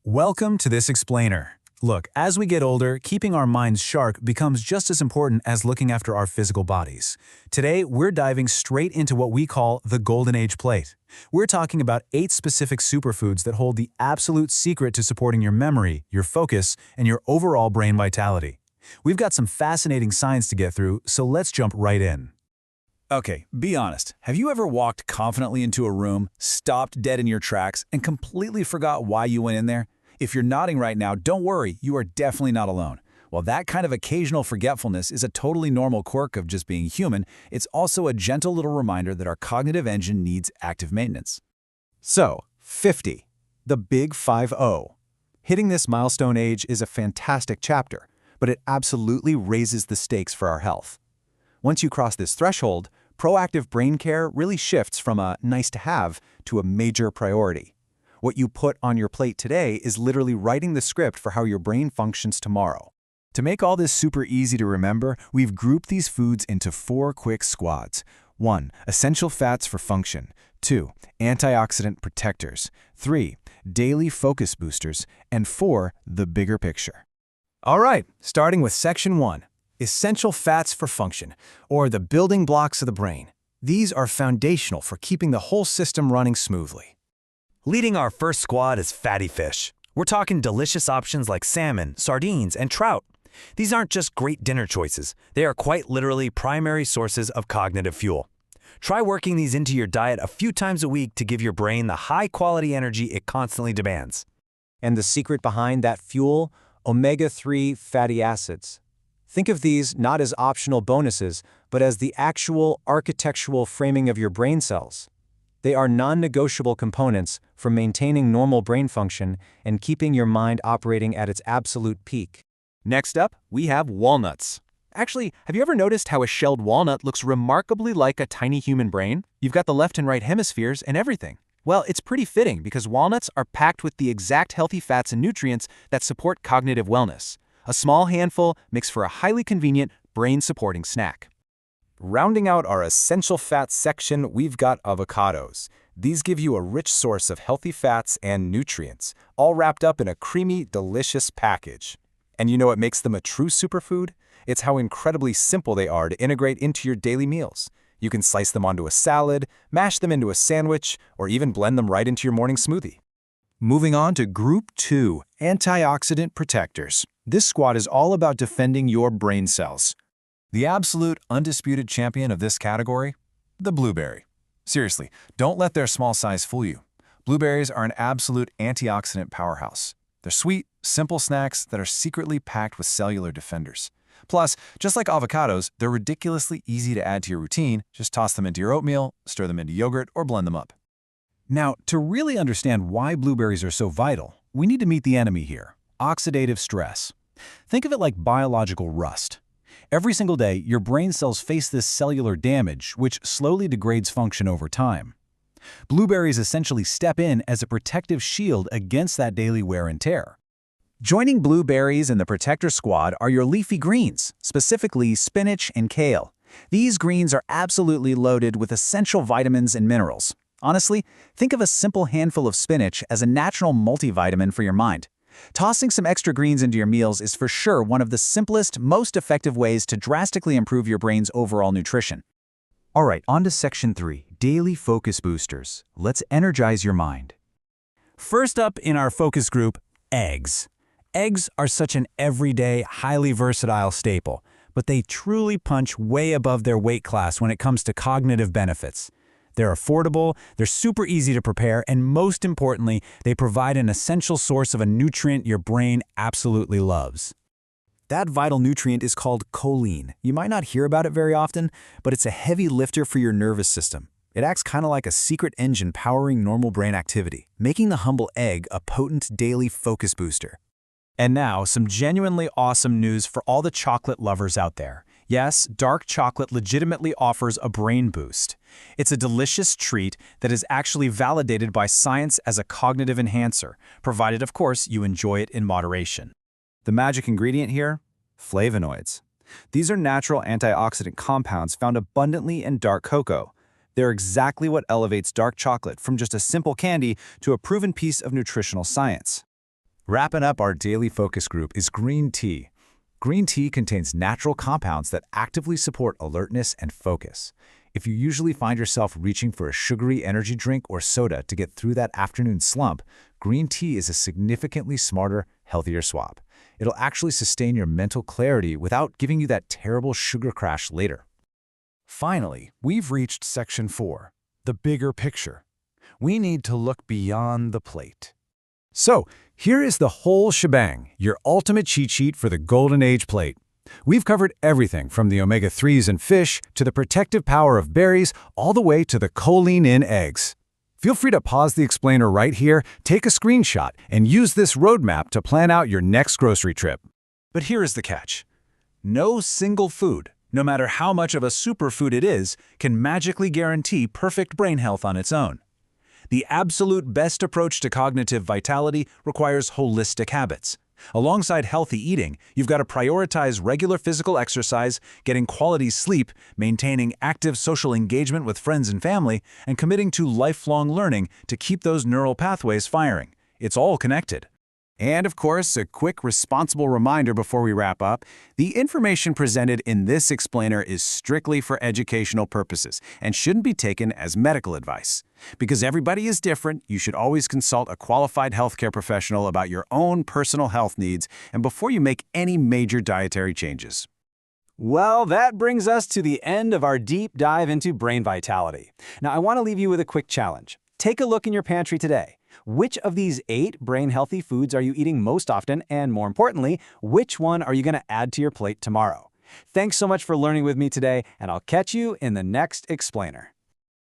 Welcome to this explainer. Look, as we get older, keeping our minds sharp becomes just as important as looking after our physical bodies. Today, we're diving straight into what we call the Golden Age plate. We're talking about 8 specific superfoods that hold the absolute secret to supporting your memory, your focus, and your overall brain vitality. We've got some fascinating science to get through, so let's jump right in. Okay, be honest. Have you ever walked confidently into a room, stopped dead in your tracks, and completely forgot why you went in there? If you're nodding right now, don't worry, you are definitely not alone. While that kind of occasional forgetfulness is a totally normal quirk of just being human, it's also a gentle little reminder that our cognitive engine needs active maintenance. So, 50. The Big 5-0. Hitting this milestone age is a fantastic chapter, but it absolutely raises the stakes for our health. Once you cross this threshold, proactive brain care really shifts from a nice-to-have to a major priority. What you put on your plate today is literally writing the script for how your brain functions tomorrow. To make all this super easy to remember, we've grouped these foods into 4 quick squads. 1. Essential fats for function. 2. Antioxidant protectors. 3. Daily focus boosters. And 4. The bigger picture. All right, starting with section 1. Essential fats for function, or the building blocks of the brain. These are foundational for keeping the whole system running smoothly. Leading our first squad is fatty fish. We're talking delicious options like salmon, sardines, and trout. These aren't just great dinner choices. They are quite literally primary sources of cognitive fuel. Try working these into your diet a few times a week to give your brain the high-quality energy it constantly demands. And the secret behind that fuel? Omega-3 fatty acids. Think of these not as optional bonuses, but as the actual architectural framing of your brain cells. They are non-negotiable components for maintaining normal brain function and keeping your mind operating at its absolute peak. Next up, we have walnuts. Actually, have you ever noticed how a shelled walnut looks remarkably like a tiny human brain? You've got the left and right hemispheres and everything. Well, it's pretty fitting because walnuts are packed with the exact healthy fats and nutrients that support cognitive wellness. A small handful makes for a highly convenient, brain-supporting snack. Rounding out our essential fats section, we've got avocados. These give you a rich source of healthy fats and nutrients, all wrapped up in a creamy, delicious package. And you know what makes them a true superfood? It's how incredibly simple they are to integrate into your daily meals. You can slice them onto a salad, mash them into a sandwich, or even blend them right into your morning smoothie. Moving on to Group 2, Antioxidant Protectors. This squad is all about defending your brain cells. The absolute undisputed champion of this category? The blueberry. Seriously, don't let their small size fool you. Blueberries are an absolute antioxidant powerhouse. They're sweet, simple snacks that are secretly packed with cellular defenders. Plus, just like avocados, they're ridiculously easy to add to your routine. Just toss them into your oatmeal, stir them into yogurt, or blend them up. Now, to really understand why blueberries are so vital, we need to meet the enemy here: oxidative stress. Think of it like biological rust. Every single day, your brain cells face this cellular damage, which slowly degrades function over time. Blueberries essentially step in as a protective shield against that daily wear and tear. Joining blueberries in the protector squad are your leafy greens, specifically spinach and kale. These greens are absolutely loaded with essential vitamins and minerals. Honestly, think of a simple handful of spinach as a natural multivitamin for your mind. Tossing some extra greens into your meals is for sure one of the simplest, most effective ways to drastically improve your brain's overall nutrition. All right, on to section 3, daily focus boosters. Let's energize your mind. First up in our focus group, eggs. Eggs are such an everyday, highly versatile staple, but they truly punch way above their weight class when it comes to cognitive benefits. They're affordable, they're super easy to prepare, and most importantly, they provide an essential source of a nutrient your brain absolutely loves. That vital nutrient is called choline. You might not hear about it very often, but it's a heavy lifter for your nervous system. It acts kind of like a secret engine powering normal brain activity, making the humble egg a potent daily focus booster. And now, some genuinely awesome news for all the chocolate lovers out there. Yes, dark chocolate legitimately offers a brain boost. It's a delicious treat that is actually validated by science as a cognitive enhancer, provided, of course, you enjoy it in moderation. The magic ingredient here? Flavonoids. These are natural antioxidant compounds found abundantly in dark cocoa. They're exactly what elevates dark chocolate from just a simple candy to a proven piece of nutritional science. Wrapping up our daily focus group is green tea. Green tea contains natural compounds that actively support alertness and focus. If you usually find yourself reaching for a sugary energy drink or soda to get through that afternoon slump, green tea is a significantly smarter, healthier swap. It'll actually sustain your mental clarity without giving you that terrible sugar crash later. Finally, we've reached section 4, the bigger picture. We need to look beyond the plate. So, here is the whole shebang, your ultimate cheat sheet for the golden age plate. We've covered everything from the omega-3s in fish to the protective power of berries, all the way to the choline in eggs. Feel free to pause the explainer right here, take a screenshot, and use this roadmap to plan out your next grocery trip. But here is the catch. No single food, no matter how much of a superfood it is, can magically guarantee perfect brain health on its own. The absolute best approach to cognitive vitality requires holistic habits. Alongside healthy eating, you've got to prioritize regular physical exercise, getting quality sleep, maintaining active social engagement with friends and family, and committing to lifelong learning to keep those neural pathways firing. It's all connected. And of course, a quick responsible reminder before we wrap up, the information presented in this explainer is strictly for educational purposes and shouldn't be taken as medical advice. Because everybody is different, you should always consult a qualified healthcare professional about your own personal health needs and before you make any major dietary changes. Well, that brings us to the end of our deep dive into brain vitality. Now, I want to leave you with a quick challenge. Take a look in your pantry today. Which of these 8 brain-healthy foods are you eating most often, and more importantly, which one are you going to add to your plate tomorrow? Thanks so much for learning with me today, and I'll catch you in the next explainer.